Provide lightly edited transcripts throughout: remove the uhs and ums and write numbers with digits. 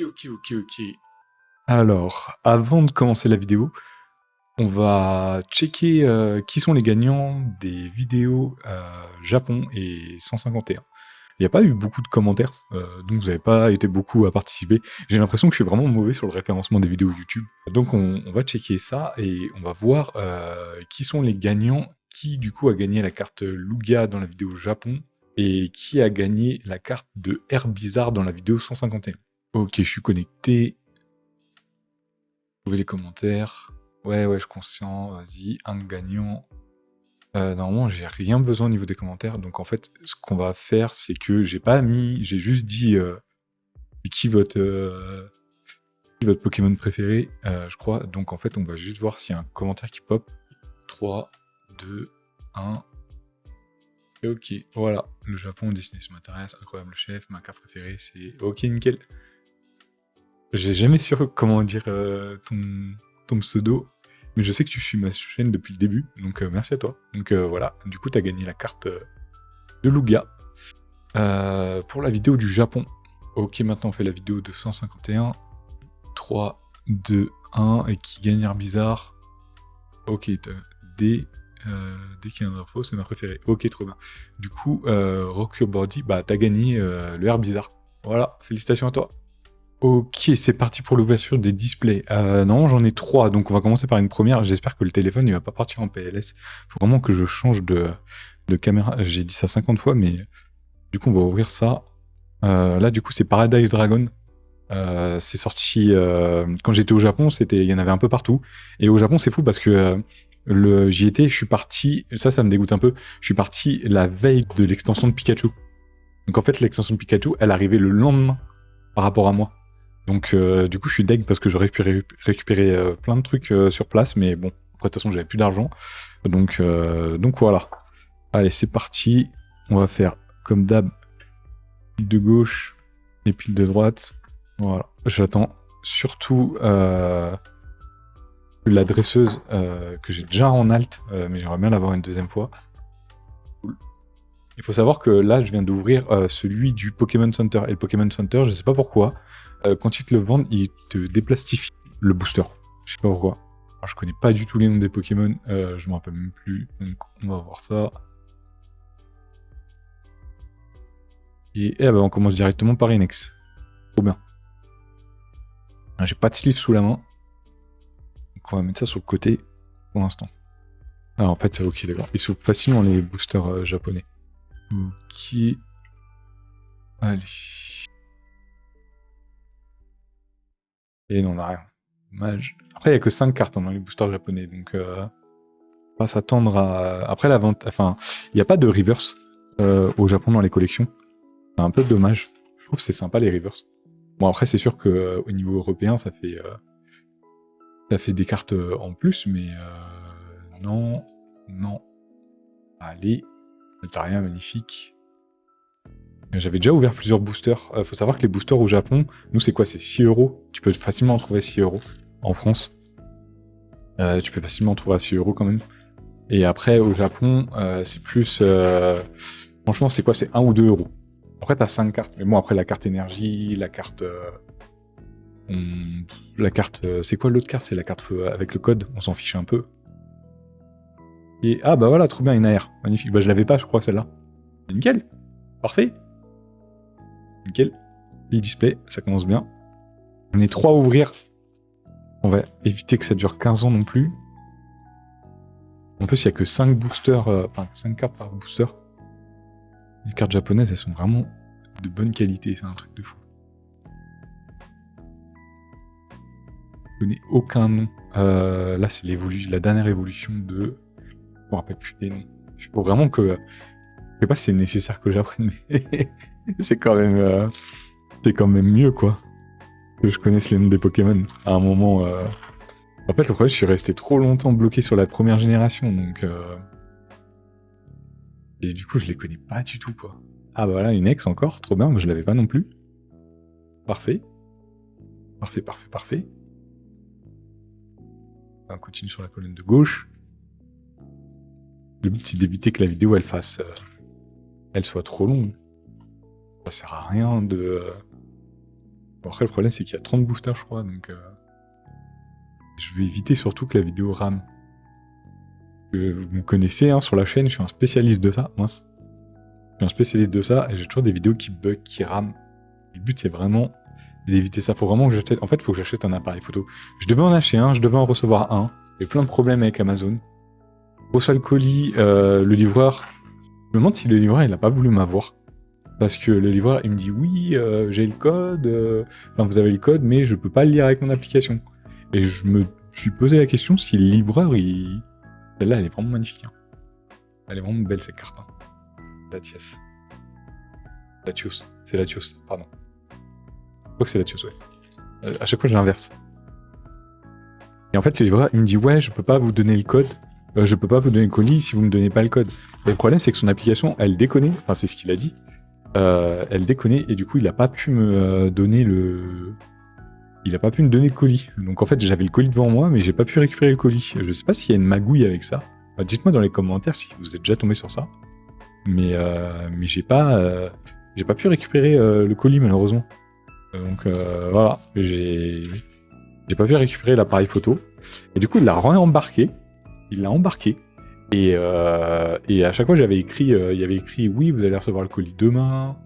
Ok. Alors, avant de commencer la vidéo, on va checker qui sont les gagnants des vidéos Japon et 151. Il n'y a pas eu beaucoup de commentaires, donc vous n'avez pas été beaucoup à participer. J'ai l'impression que je suis vraiment mauvais sur le référencement des vidéos YouTube. Donc on va checker ça et on va voir qui sont les gagnants, qui du coup a gagné la carte Lugia dans la vidéo Japon et qui a gagné la carte de Air Bizarre dans la vidéo 151. Ok, je suis connecté. Trouvez les commentaires. Ouais, je suis conscient. Vas-y, un gagnant. Normalement, j'ai rien besoin au niveau des commentaires. Donc en fait, ce qu'on va faire, c'est que j'ai juste dit qui votre Pokémon préféré, je crois. Donc en fait, on va juste voir s'il y a un commentaire qui pop. 3, 2, 1. Et ok, voilà. Le Japon, Disney ça m'intéresse. Incroyable chef. Ma carte préférée, c'est... Ok, nickel. J'ai jamais su comment dire ton pseudo, mais je sais que tu suis ma chaîne depuis le début, donc merci à toi. Donc voilà, du coup t'as gagné la carte de Lugia. Pour la vidéo du Japon. Ok, maintenant on fait la vidéo de 151. 3, 2, 1, et qui gagne Air Bizarre. Ok, dès qu'il y a un info, c'est ma préférée. Ok, trop bien. Du coup, Rock Your Body, bah t'as gagné le Air Bizarre. Voilà, félicitations à toi. Ok, c'est parti pour l'ouverture des displays. Non, j'en ai 3, donc on va commencer par une première. J'espère que le téléphone il va pas partir en PLS. Faut vraiment que je change de caméra. J'ai dit ça 50 fois, mais du coup on va ouvrir ça. Là du coup c'est Paradise Dragon. C'est sorti quand j'étais au Japon, il y en avait un peu partout. Et au Japon c'est fou parce que j'y étais, je suis parti, ça me dégoûte un peu, je suis parti la veille de l'extension de Pikachu. Donc en fait l'extension de Pikachu, elle arrivait le lendemain par rapport à moi. Donc du coup je suis deg parce que j'aurais pu récupérer plein de trucs sur place, mais bon, après de toute façon j'avais plus d'argent. Donc voilà. Allez, c'est parti. On va faire comme d'hab, pile de gauche et pile de droite. Voilà, j'attends surtout la dresseuse que j'ai déjà en alt, mais j'aimerais bien l'avoir une deuxième fois. Cool. Il faut savoir que là, je viens d'ouvrir celui du Pokémon Center. Et le Pokémon Center, je sais pas pourquoi, quand ils te le vendent, ils te déplastifient le booster. Je sais pas pourquoi. Alors, je connais pas du tout les noms des Pokémon, je me rappelle même plus. Donc, on va voir ça. Et ben, on commence directement par Inex. Trop bien. J'ai pas de sleeve sous la main. Donc, on va mettre ça sur le côté pour l'instant. Ah, en fait, ok, d'accord. Ils s'ouvrent facilement les boosters japonais. Ok. Allez. Et non, on n'a rien. Dommage. Après, il n'y a que 5 cartes dans les boosters japonais, donc pas s'attendre à... Après, la vente... Enfin, il n'y a pas de reverse au Japon dans les collections. C'est un peu dommage. Je trouve que c'est sympa, les reverse. Bon, après, c'est sûr qu'au niveau européen, ça fait des cartes en plus, mais non. Allez. Altaria, magnifique. J'avais déjà ouvert plusieurs boosters. Faut savoir que les boosters au Japon, nous c'est quoi? C'est 6 €. Tu peux facilement en trouver 6 € en France. Tu peux facilement en trouver à 6 € quand même. Et après au Japon, c'est plus... franchement c'est quoi? C'est 1 ou 2 €. Après t'as 5 cartes. Mais bon après la carte énergie, la carte... c'est quoi l'autre carte? C'est la carte avec le code. On s'en fiche un peu. Et ah bah voilà, trop bien, une AR. Magnifique. Bah je l'avais pas je crois celle-là. Nickel. Parfait. Nickel. Le display, ça commence bien. On est 3 à ouvrir. On va éviter que ça dure 15 ans non plus. En plus, il n'y a que 5 boosters, enfin 5 cartes par booster. Les cartes japonaises, elles sont vraiment de bonne qualité, c'est un truc de fou. Je connais aucun nom. Là, c'est la dernière évolution de... Je me rappelle plus des noms. Il faut vraiment que... Je sais pas si c'est nécessaire que j'apprenne, mais c'est quand même mieux, quoi. Que je connaisse les noms des Pokémon. À un moment... En fait, le problème, je suis resté trop longtemps bloqué sur la première génération, donc... Et du coup, je les connais pas du tout, quoi. Ah bah voilà, une ex encore, trop bien, moi je l'avais pas non plus. Parfait. Parfait. On continue sur la colonne de gauche. Le but, c'est d'éviter que la vidéo, elle soit trop longue. Ça sert à rien de... Après, le problème, c'est qu'il y a 30 boosters, je crois, donc je vais éviter surtout que la vidéo rame. Vous me connaissez, hein, sur la chaîne, je suis un spécialiste de ça, mince. Je suis un spécialiste de ça, et j'ai toujours des vidéos qui bug, qui rament. Le but, c'est vraiment d'éviter ça. Faut vraiment que j'achète... En fait, faut que j'achète un appareil photo. Je devais en acheter un, je devais en recevoir un. Il y a plein de problèmes avec Amazon. Je reçois le colis, le livreur... Je me demande si le livreur, il a pas voulu m'avoir. Parce que le livreur, il me dit, oui, j'ai le code, enfin, vous avez le code, mais je peux pas le lire avec mon application. Et je me suis posé la question si le livreur, il... Celle-là, elle est vraiment magnifique. Hein. Elle est vraiment belle, cette carte. Hein. Latias. Latios. C'est Latios, pardon. Je crois que c'est Latios, ouais. À chaque fois, je l'inverse. Et en fait, le livreur, il me dit, ouais, je peux pas vous donner le code. Je peux pas vous donner le colis si vous me donnez pas le code. Et le problème, c'est que son application, elle déconnait. Enfin, c'est ce qu'il a dit. Elle déconnait, et du coup, il a pas pu me donner le... Il a pas pu me donner le colis. Donc en fait, j'avais le colis devant moi, mais j'ai pas pu récupérer le colis. Je sais pas s'il y a une magouille avec ça. Dites-moi dans les commentaires si vous êtes déjà tombé sur ça. Mais j'ai pas pu récupérer le colis, malheureusement. Donc voilà, j'ai pas pu récupérer l'appareil photo. Et du coup, il l'a réembarqué. Il l'a embarqué. Et à chaque fois, il y avait écrit oui, vous allez recevoir le colis demain.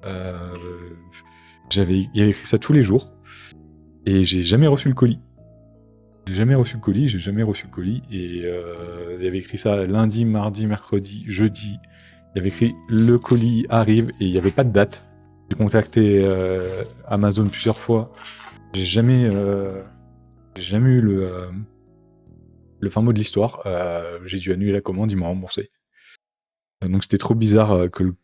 Il y avait écrit ça tous les jours. Et j'ai jamais reçu le colis. Et il y avait écrit ça lundi, mardi, mercredi, jeudi. Il y avait écrit le colis arrive et il n'y avait pas de date. J'ai contacté Amazon plusieurs fois. J'ai jamais eu le fin mot de l'histoire. J'ai dû annuler la commande, ils m'ont remboursé. Donc c'était trop bizarre que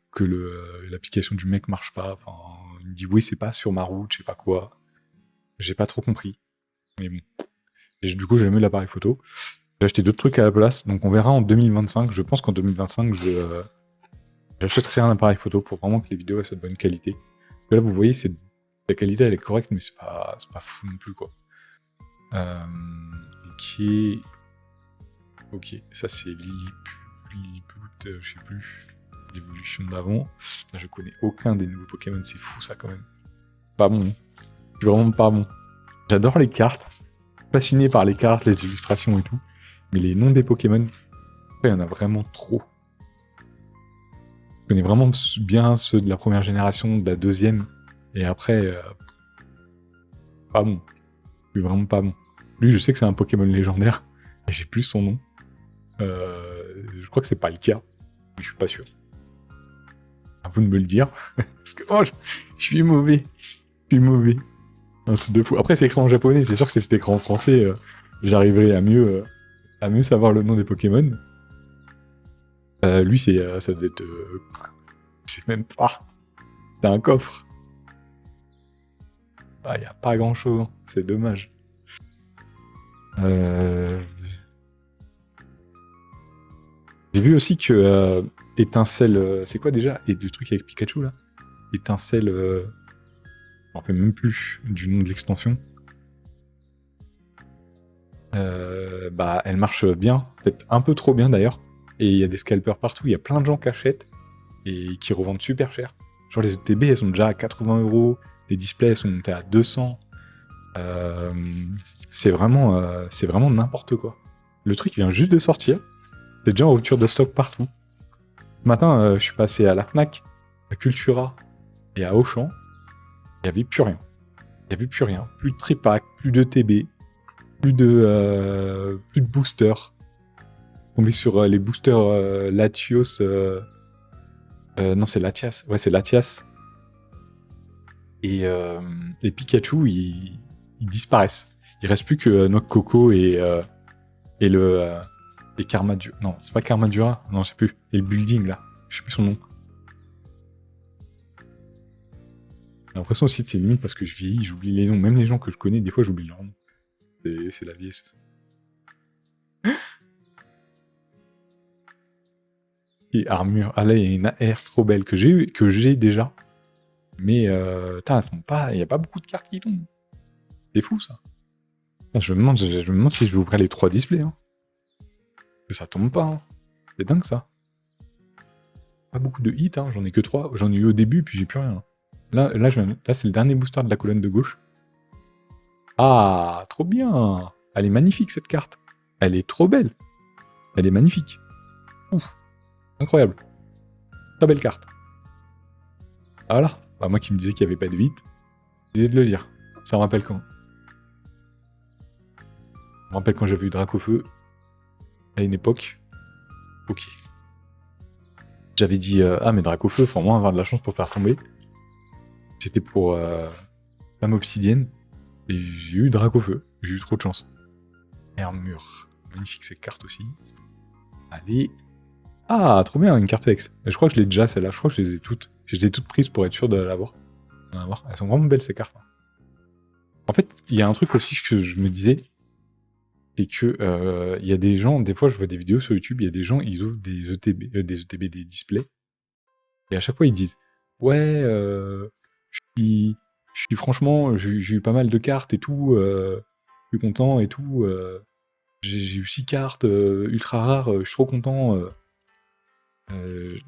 l'application du mec marche pas. Enfin, il me dit oui, c'est pas sur ma route, je sais pas quoi. J'ai pas trop compris. Mais bon. Et du coup, j'ai mis l'appareil photo. J'ai acheté d'autres trucs à la place, donc on verra en 2025. Je pense qu'en 2025, j'achèterai un appareil photo pour vraiment que les vidéos soient de bonne qualité. Parce que là, vous voyez, la qualité, elle est correcte, mais c'est pas fou non plus, quoi. Ok, ça c'est Lilliput, je sais plus, l'évolution d'avant. Je connais aucun des nouveaux Pokémon, c'est fou ça quand même. Pas bon. Je suis vraiment pas bon. J'adore les cartes. Fasciné par les cartes, les illustrations et tout. Mais les noms des Pokémon, il y en a vraiment trop. Je connais vraiment bien ceux de la première génération, de la deuxième. Et après, pas bon. Je suis vraiment pas bon. Lui, je sais que c'est un Pokémon légendaire. Et j'ai plus son nom. Je crois que c'est pas le cas. Mais je suis pas sûr. À vous de me le dire. Parce que je suis mauvais. Un truc de fou. Après, c'est écrit en japonais. C'est sûr que si c'était écrit en français, j'arriverai à mieux savoir le nom des Pokémon. Lui, ça doit être... c'est même pas... C'est un coffre. Ah, y a pas grand-chose. Hein. C'est dommage. J'ai vu aussi que Étincelle... c'est quoi déjà? Et du truc avec Pikachu, là? Étincelle... je me rappelle même plus du nom de l'extension. Elle marche bien. Peut-être un peu trop bien, d'ailleurs. Et il y a des scalpers partout. Il y a plein de gens qui achètent et qui revendent super cher. Genre les ETB, elles sont déjà à 80 €. Les displays, elles sont montées à 200. C'est vraiment n'importe quoi. Le truc vient juste de sortir. C'est déjà en rupture de stock partout. Ce matin, je suis passé à la Fnac, à Cultura et à Auchan. Il n'y avait plus rien. Plus de tripack, plus de TB, plus de boosters. Tombé sur les boosters Latios. Non, c'est Latias. Ouais, c'est Latias. Et Pikachu, ils disparaissent. Il reste plus que Noix Coco et Karmadura. Non, c'est pas Karmadura. Non, je sais plus. Et le building, là. Je sais plus son nom. J'ai l'impression aussi que c'est limite parce que je vieillis, j'oublie les noms. Même les gens que je connais, des fois, j'oublie leur nom. C'est la vieillesse. Et armure. Ah là, il y a une AR trop belle que j'ai déjà. Mais elle tombe pas. Il n'y a pas beaucoup de cartes qui tombent. C'est fou, ça. Je me demande si je vais ouvrir les 3 displays. Hein. Parce que ça tombe pas. Hein. C'est dingue, ça. Pas beaucoup de hits, hein. J'en ai que 3. J'en ai eu au début, puis j'ai plus rien. Là, là c'est le dernier booster de la colonne de gauche. Ah, trop bien. Elle est magnifique, cette carte. Elle est trop belle. Elle est magnifique. Ouf. Incroyable. Très belle carte. Ah, voilà. Bah, moi qui me disais qu'il n'y avait pas de 8, j'essayais de le lire. Ça me rappelle quand? Je me rappelle quand j'avais eu Dracofeu, à une époque. Ok. J'avais dit, ah mais Dracofeu, faut vraiment avoir de la chance pour faire tomber. C'était pour Flamme Obsidienne. Et j'ai eu Dracofeu. J'ai eu trop de chance. Armure. Magnifique cette carte aussi. Allez. Ah, trop bien, une carte ex. Je crois que je l'ai déjà celle-là. Je crois que je les ai toutes. Je les ai toutes prises pour être sûr de l'avoir. Elles sont vraiment belles ces cartes. En fait, il y a un truc aussi que je me disais. C'est que il y a des gens, des fois je vois des vidéos sur YouTube, il y a des gens, ils ouvrent des ETB, des displays. Et à chaque fois ils disent ouais, je suis franchement, j'ai eu pas mal de cartes et tout, je suis content et tout, j'ai eu 6 cartes ultra rares, je suis trop content.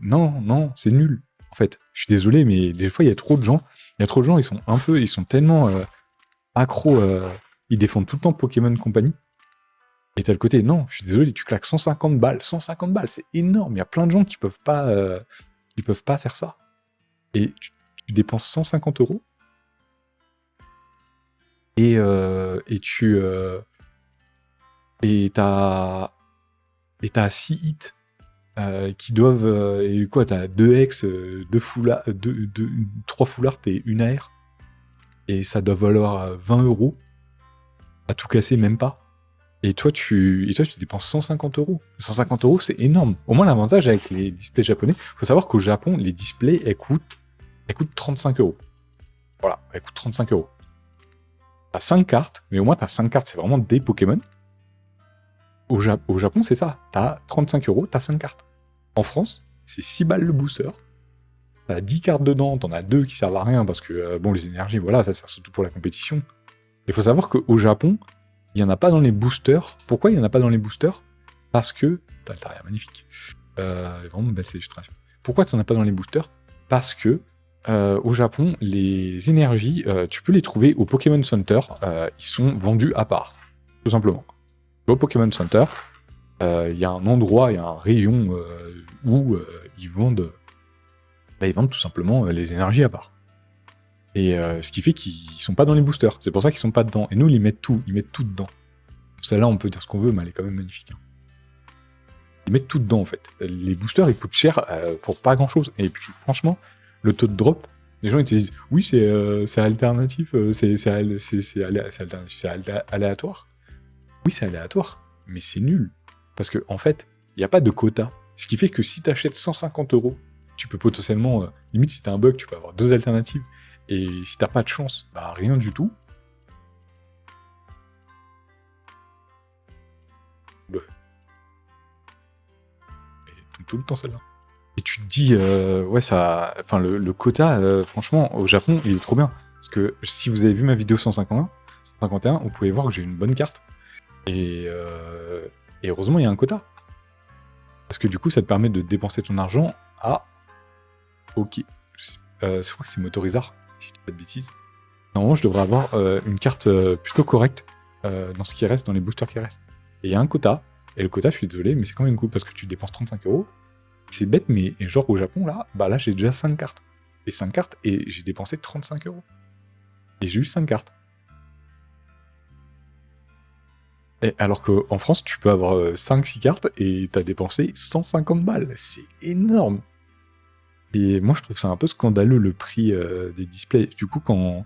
Non, non, c'est nul. En fait, je suis désolé, mais des fois il y a trop de gens, ils sont tellement accros, ils défendent tout le temps Pokémon Company. Et t'as le côté, non, je suis désolé, tu claques 150 balles. 150 balles, c'est énorme. Il y a plein de gens qui peuvent pas faire ça. Et tu dépenses 150 euros et t'as 6 hits qui doivent. Et quoi, t'as 2 ex, 2 foulards, 3 foulards et une AR. Et ça doit valoir 20 euros. À tout casser, même pas. Et toi, tu dépenses 150 euros. 150 euros, c'est énorme. Au moins, l'avantage avec les displays japonais, faut savoir qu'au Japon, les displays, elles coûtent 35 euros. Voilà, elles coûtent 35 euros. T'as 5 cartes, mais au moins, t'as 5 cartes, c'est vraiment des Pokémon. Au Japon, c'est ça. T'as 35 euros, t'as 5 cartes. En France, c'est 6 balles le booster. T'as 10 cartes dedans, t'en as 2 qui servent à rien parce que, bon, les énergies, voilà, ça sert surtout pour la compétition. Il faut savoir qu'au Japon, il n'y en a pas dans les boosters. Pourquoi il n'y en a pas dans les boosters? Parce que... T'as l'Altaria, magnifique. Vraiment belle illustration. Pourquoi tu n'en as pas dans les boosters? Parce que au Japon, les énergies, tu peux les trouver au Pokémon Center. Ils sont vendus à part, tout simplement. Au Pokémon Center, il y a un endroit, il y a un rayon où ils vendent tout simplement les énergies à part. Et ce qui fait qu'ils sont pas dans les boosters. C'est pour ça qu'ils sont pas dedans. Et nous, ils mettent tout dedans. Celle-là, on peut dire ce qu'on veut, mais elle est quand même magnifique. Hein. Ils mettent tout dedans, en fait. Les boosters, ils coûtent cher pour pas grand-chose. Et puis, franchement, le taux de drop, les gens, ils te disent, oui, c'est alternatif, c'est aléatoire. Oui, c'est aléatoire, mais c'est nul. Parce que en fait, il n'y a pas de quota. Ce qui fait que si tu achètes 150 euros, tu peux potentiellement, limite, si tu as un bug, tu peux avoir 2 alternatives. Et si t'as pas de chance, bah rien du tout. Et tout le temps celle-là. Et tu te dis, ouais, ça. Enfin, le quota, franchement, au Japon, il est trop bien. Parce que si vous avez vu ma vidéo 151, vous pouvez voir que j'ai une bonne carte. Et heureusement, il y a un quota. Parce que du coup, ça te permet de dépenser ton argent à. Ok. Je crois que c'est Motorizar, si je dis pas de bêtises. Normalement, je devrais avoir une carte plutôt correcte dans ce qui reste, dans les boosters qui restent. Et il y a un quota. Et le quota, je suis désolé, mais c'est quand même cool parce que tu dépenses 35 euros. C'est bête, mais genre au Japon, là j'ai déjà 5 cartes. Et 5 cartes, et j'ai dépensé 35 euros. Et j'ai eu 5 cartes. Et alors qu'en France, tu peux avoir 5-6 cartes et t'as dépensé 150 balles. C'est énorme. Et moi, je trouve ça un peu scandaleux le prix des displays. Du coup, quand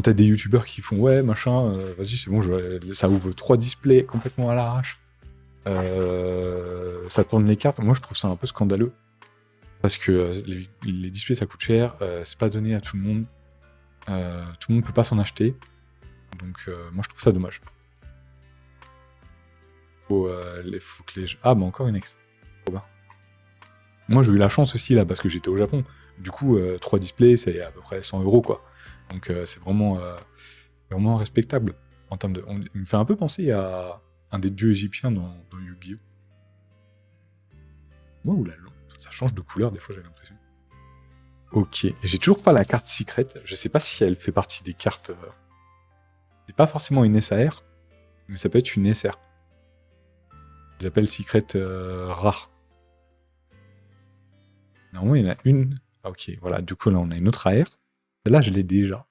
t'as des youtubeurs qui font ouais, machin, vas-y, c'est bon, ça ouvre 3 displays complètement à l'arrache. Ça tourne les cartes. Moi, je trouve ça un peu scandaleux. Parce que les displays, ça coûte cher. C'est pas donné à tout le monde. Tout le monde peut pas s'en acheter. Donc, moi, je trouve ça dommage. Faut que les... Ah, bah encore une ex. Trop bien. Moi, j'ai eu la chance aussi, là, parce que j'étais au Japon. Du coup, 3 displays, c'est à peu près 100 euros, quoi. Donc, c'est vraiment respectable. En termes de... Il me fait un peu penser à un des dieux égyptiens dans Yu-Gi-Oh! Moi, ça change de couleur, des fois, j'ai l'impression. Ok. J'ai toujours pas la carte secret. Je sais pas si elle fait partie des cartes... C'est pas forcément une SAR, mais ça peut être une SR. Ils appellent secret rare. Normalement, il y en a une. Ah, ok, voilà. Du coup, là, on a une autre AR. Là, je l'ai déjà.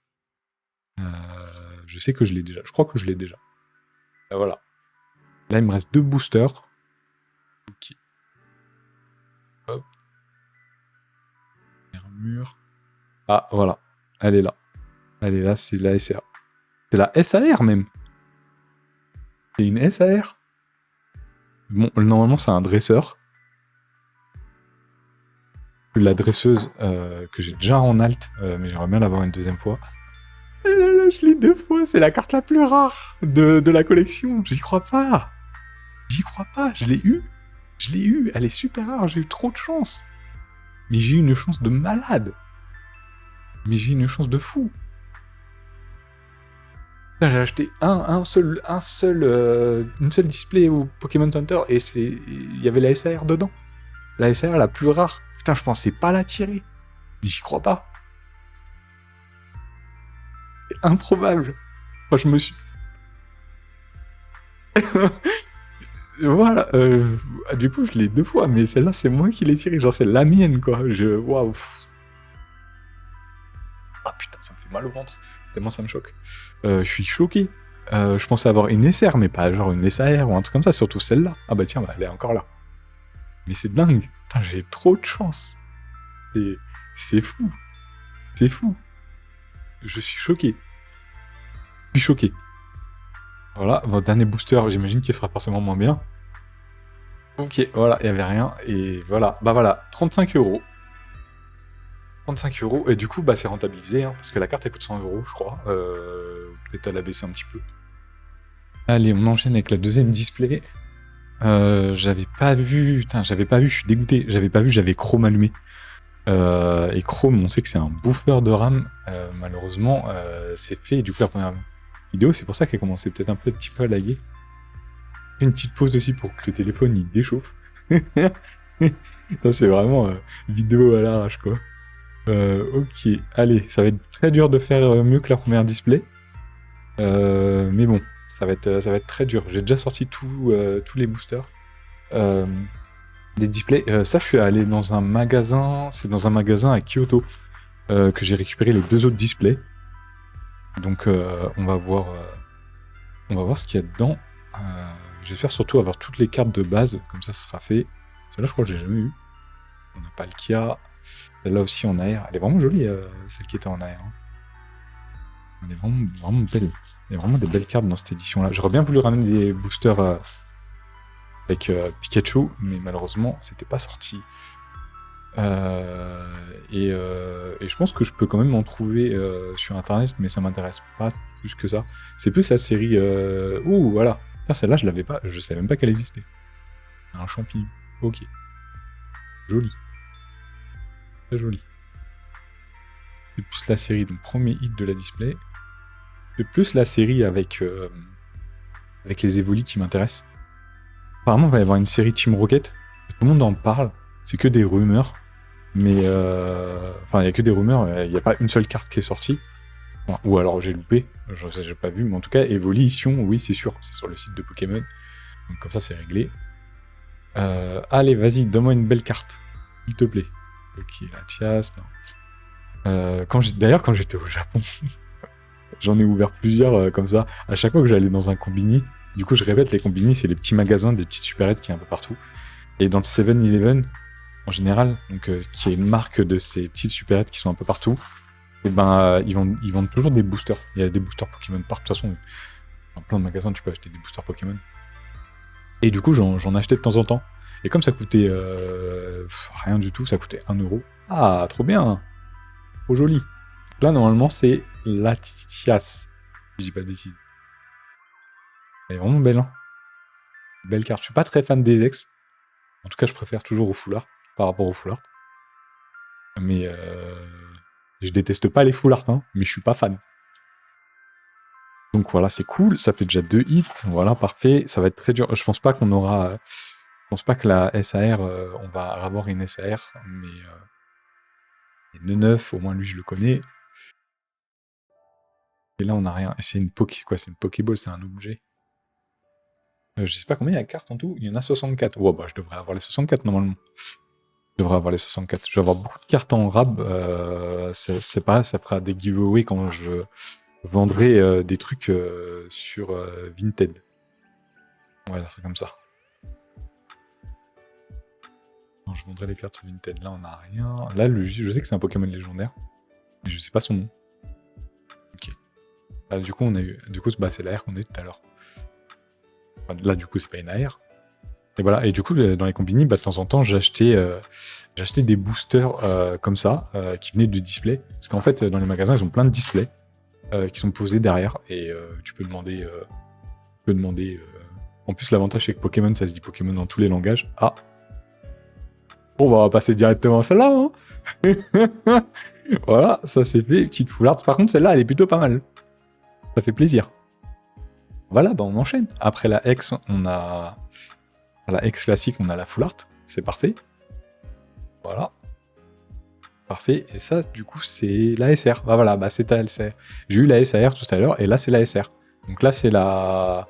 Je sais que je l'ai déjà. Je crois que je l'ai déjà. Voilà. Là, il me reste 2 boosters. Ok. Hop. Mur. Ah, voilà. Elle est là. Elle est là, c'est la SR. C'est la SAR, même. C'est une SAR. Bon, normalement, c'est un dresseur. La dresseuse que j'ai déjà en alt, mais j'aimerais bien l'avoir une deuxième fois. Et là, je l'ai 2 fois, c'est la carte la plus rare de la collection. J'y crois pas. J'y crois pas, je l'ai eu. Je l'ai eu, elle est super rare, j'ai eu trop de chance. Mais j'ai eu une chance de malade. Mais j'ai eu une chance de fou. Là, j'ai acheté une seule display au Pokémon Center et il y avait la SAR dedans. La SAR la plus rare. Putain, je pensais pas la tirer. Mais j'y crois pas. C'est improbable. Moi, je me suis... Voilà. Du coup, je l'ai 2 fois, mais celle-là, c'est moi qui l'ai tirée. Genre, c'est la mienne, quoi. Waouh. Ah putain, ça me fait mal au ventre. Tellement ça me choque. Je suis choqué. Je pensais avoir une SR, mais pas genre une SAR ou un truc comme ça, surtout celle-là. Ah bah tiens, bah, elle est encore là. Mais c'est dingue. Putain, j'ai trop de chance. C'est fou. C'est fou. Je suis choqué. Je suis choqué. Voilà, mon dernier booster, j'imagine qu'il sera forcément moins bien. Ok, voilà, il n'y avait rien. Et voilà, bah voilà, 35 €. 35 €, et du coup, bah c'est rentabilisé, hein, parce que la carte elle coûte 100 €, je crois. Peut-être elle a baissé un petit peu. Allez, on enchaîne avec la deuxième display. J'avais pas vu, je suis dégoûté. J'avais pas vu, j'avais Chrome allumé. Et Chrome, on sait que c'est un boofer de RAM. Malheureusement, c'est fait. Du coup, la première vidéo, c'est pour ça qu'elle commençait peut-être un petit peu à laguer. Une petite pause aussi pour que le téléphone il déchauffe. C'est vraiment vidéo à l'arrache, quoi. Ok, allez, ça va être très dur de faire mieux que la première display. Mais bon, ça va être très dur. J'ai déjà sorti tous les boosters. Des displays. Ça, je suis allé dans un magasin. C'est dans un magasin à Kyoto que j'ai récupéré les 2 autres displays. Donc, on va voir ce qu'il y a dedans. J'espère surtout avoir toutes les cartes de base, comme ça, ce sera fait. Celle-là, je crois que j'ai jamais eu. On n'a pas le Kia. Celle-là aussi en AR. Elle est vraiment jolie, celle qui était en AR. Hein. Elle est vraiment belle. Il y a vraiment des belles cartes dans cette édition-là. J'aurais bien voulu ramener des boosters avec Pikachu, mais malheureusement, c'était pas sorti. Et je pense que je peux quand même en trouver sur internet, mais ça m'intéresse pas plus que ça. C'est plus la série. Ouh, voilà. Celle-là, je l'avais pas. Je savais même pas qu'elle existait. Un champignon. Ok. Joli. Très joli. C'est plus la série, donc premier hit de la display. C'est plus la série avec les évolis qui m'intéressent. Apparemment, il va y avoir une série Team Rocket. Tout le monde en parle. C'est que des rumeurs. Mais enfin, il n'y a que des rumeurs. Il n'y a pas une seule carte qui est sortie. Enfin, ou alors j'ai loupé. J'ai pas vu. Mais en tout cas, Evolution, oui, c'est sûr. C'est sur le site de Pokémon. Donc comme ça, c'est réglé. Allez, vas-y, donne-moi une belle carte. S'il te plaît. Ok, la Tias. D'ailleurs, quand j'étais au Japon, j'en ai ouvert plusieurs comme ça. À chaque fois que j'allais dans un combini, du coup, je répète, les combini, c'est les petits magasins, des petites supérettes qui est un peu partout. Et dans le 7-Eleven, en général, donc qui est une marque de ces petites supérettes qui sont un peu partout, et ben ils vendent toujours des boosters. Il y a des boosters Pokémon partout. De toute façon, dans plein de magasins, tu peux acheter des boosters Pokémon. Et du coup, j'en achetais de temps en temps. Et comme ça coûtait rien du tout, ça coûtait 1 €. Ah, trop bien! Trop joli. Là, normalement, c'est Latias. Je dis pas de bêtises. Elle est vraiment belle, hein. Belle carte. Je suis pas très fan des ex. En tout cas, je préfère toujours au foulard par rapport au foulard. Mais je déteste pas les foulards, hein, mais je suis pas fan. Donc voilà, c'est cool. Ça fait déjà 2 hits. Voilà, parfait. Ça va être très dur. Je pense pas qu'on aura. Je pense pas que la SAR, on va avoir une SAR, mais Et le 9, au moins lui je le connais. Et là on n'a rien. Et c'est une quoi, c'est une Pokéball, c'est un objet. Je sais pas combien il y a de cartes en tout. Il y en a 64. Ouais, bah je devrais avoir les 64 normalement. Je devrais avoir les 64. Je vais avoir beaucoup de cartes en rab. C'est pareil, ça fera des giveaways quand je vendrai des trucs sur Vinted. Ouais, c'est comme ça. Non, je vendrai les cartes sur Vinted. Là, on n'a rien. Là, je sais que c'est un Pokémon légendaire. Mais je sais pas son nom. Ok. Là, du coup, on a eu. Du coup, bah, c'est la R qu'on a eu tout à l'heure. Enfin, là, du coup, c'est pas une AR. Et voilà. Et du coup, dans les combini, bah, de temps en temps, j'achetais des boosters comme ça, qui venaient de display. Parce qu'en fait, dans les magasins, ils ont plein de displays qui sont posés derrière. Et tu peux demander. En plus, l'avantage, c'est que Pokémon, ça se dit Pokémon dans tous les langages. Ah! Bon, on va passer directement à celle-là, hein. Voilà, ça c'est fait, petite foularde. Par contre, celle-là, elle est plutôt pas mal. Ça fait plaisir. Voilà, bah on enchaîne. Après la X, on a... À la X classique, on a la full art. C'est parfait. Voilà. Parfait. Et ça, du coup, c'est la SR. Bah voilà, bah c'est ta LCR. J'ai eu la SAR tout à l'heure, et là, c'est la SR. Donc là, c'est la...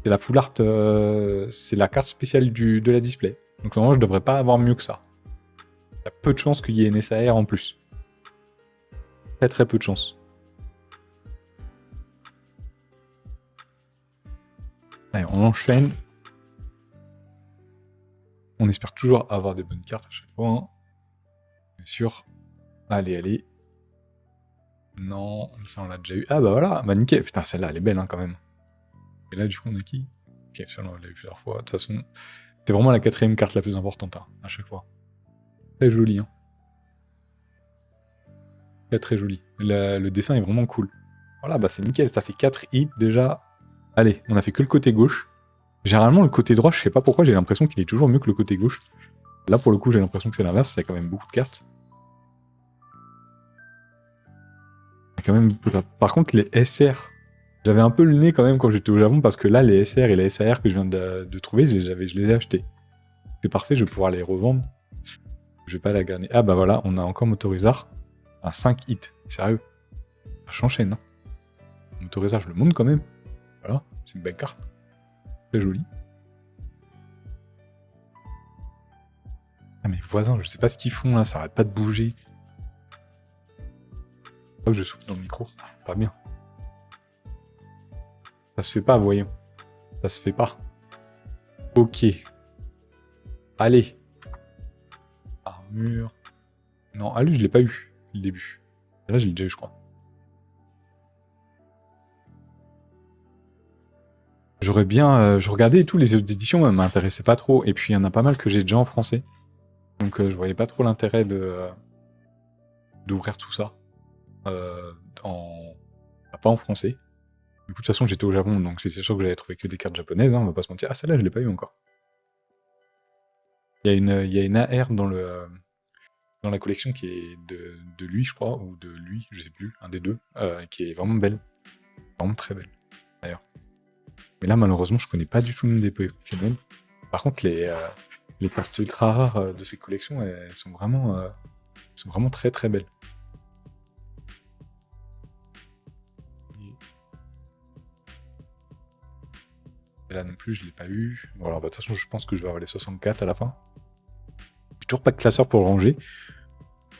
C'est la full art... C'est la carte spéciale de la display. Donc normalement, je devrais pas avoir mieux que ça. Il y a peu de chances qu'il y ait une SAR en plus. Très très peu de chance. Allez, on enchaîne. On espère toujours avoir des bonnes cartes à chaque fois. Hein. Bien sûr. Allez, allez. Non, ça on l'a déjà eu. Ah bah voilà, bah nickel. Putain, celle-là, elle est belle hein, quand même. Et là, du coup, on a qui? Ok, celle-là, on l'a eu plusieurs fois. De toute façon, c'est vraiment la 4ème carte la plus importante hein, à chaque fois. Très jolie. Hein. Très très jolie. Le dessin est vraiment cool. Voilà, bah c'est nickel. Ça fait 4 hits déjà. Allez, on a fait que le côté gauche. Généralement, le côté droit, je sais pas pourquoi, j'ai l'impression qu'il est toujours mieux que le côté gauche. Là, pour le coup, j'ai l'impression que c'est l'inverse. Il y a quand même beaucoup de cartes. Quand même beaucoup de cartes. Par contre, les SR, j'avais un peu le nez quand même quand j'étais au Japon parce que là, les SR et les SAR que je viens de trouver, je les ai achetés. C'est parfait, je vais pouvoir les revendre. Je vais pas la gagner. Ah bah voilà, on a encore Motorizard. Un 5 hits, sérieux. J'enchaîne. Hein. Motorizard, je le monte quand même. Voilà, c'est une belle carte. Très jolie. Ah mes voisins, je sais pas ce qu'ils font là, ça arrête pas de bouger. Oh, je souffle dans le micro. Pas bien. Ça se fait pas, voyons. Ça se fait pas. Ok. Allez. Armure. Non, ah lui, je l'ai pas eu, le début. Là, je l'ai déjà eu, je crois. J'aurais bien... je regardais tous les autres éditions, elles m'intéressaient pas trop. Et puis, il y en a pas mal que j'ai déjà en français. Donc, je voyais pas trop l'intérêt d'ouvrir tout ça. Pas en français. Du coup, de toute façon, j'étais au Japon, donc c'est sûr que j'avais trouvé que des cartes japonaises, hein, on va pas se mentir. Ah, celle-là, je l'ai pas eu encore. Il y a une AR dans la collection qui est de lui, je crois, ou de lui, je sais plus, un des deux, qui est vraiment belle. Vraiment très belle, d'ailleurs. Mais là, malheureusement, je connais pas du tout le nom des Pokémon. Par contre, les cartes ultra rares de ces collections, elles sont vraiment très très belles. Et là non plus, je l'ai pas eu. Bon, alors, bah, de toute façon, je pense que je vais avoir les 64 à la fin. J'ai toujours pas de classeur pour le ranger.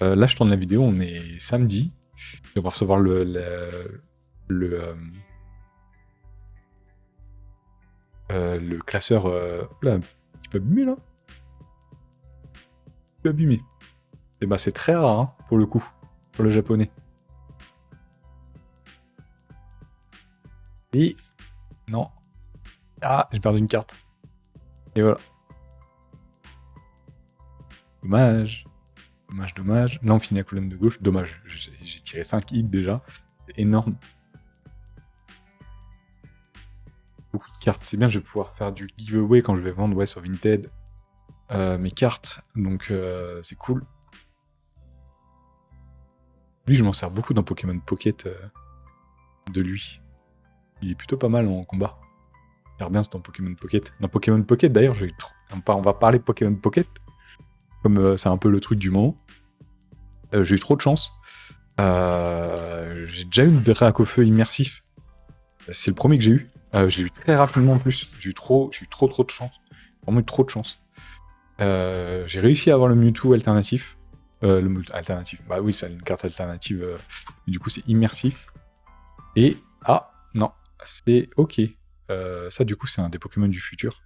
Là, je tourne la vidéo, on est samedi. On va recevoir le classeur... Oula, un petit peu abîmé, là. Un petit peu abîmé. Et bah, c'est très rare, hein, pour le coup, pour le japonais. Et... Non. Ah, j'ai perdu une carte. Et voilà. Dommage. Dommage, dommage. Là, on finit la colonne de gauche. Dommage, j'ai tiré 5 hits déjà. C'est énorme. Beaucoup de cartes. C'est bien, je vais pouvoir faire du giveaway quand je vais vendre ouais, sur Vinted mes cartes. Donc, c'est cool. Lui, je m'en sers beaucoup dans Pokémon Pocket de lui. Il est plutôt pas mal en combat. Il sert bien dans Pokémon Pocket. Dans Pokémon Pocket, d'ailleurs, on va parler de Pokémon Pocket. Comme c'est un peu le truc du moment. J'ai eu trop de chance. J'ai déjà eu le Dracofeu immersif. C'est le premier que j'ai eu. Je l'ai eu très rapidement en plus. J'ai eu trop de chance. Vraiment eu trop de chance. J'ai réussi à avoir le Mewtwo alternatif. Le Mewtwo alternatif. Bah oui, c'est une carte alternative. Du coup, c'est immersif. Et... Ah, non. C'est OK. Ça, du coup, c'est un des Pokémon du futur.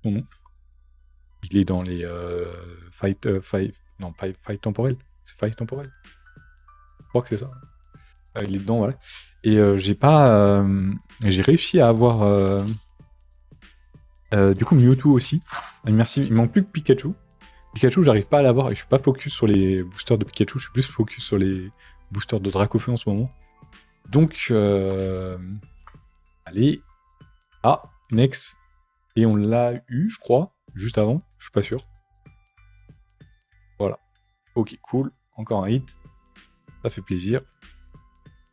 Son nom. Il est dans les fight... non, pas fight temporel. C'est fight temporel. Je crois que c'est ça. Il est dedans, voilà. Et j'ai pas... j'ai réussi à avoir... du coup, Mewtwo aussi. Immersive. Il manque plus que Pikachu. Pikachu, j'arrive pas à l'avoir et je suis pas focus sur les boosters de Pikachu, je suis plus focus sur les boosters de Dracofeu en ce moment. Donc, allez. Ah, next. Et on l'a eu, je crois, juste avant, je suis pas sûr. Voilà. Ok, cool. Encore un hit. Ça fait plaisir.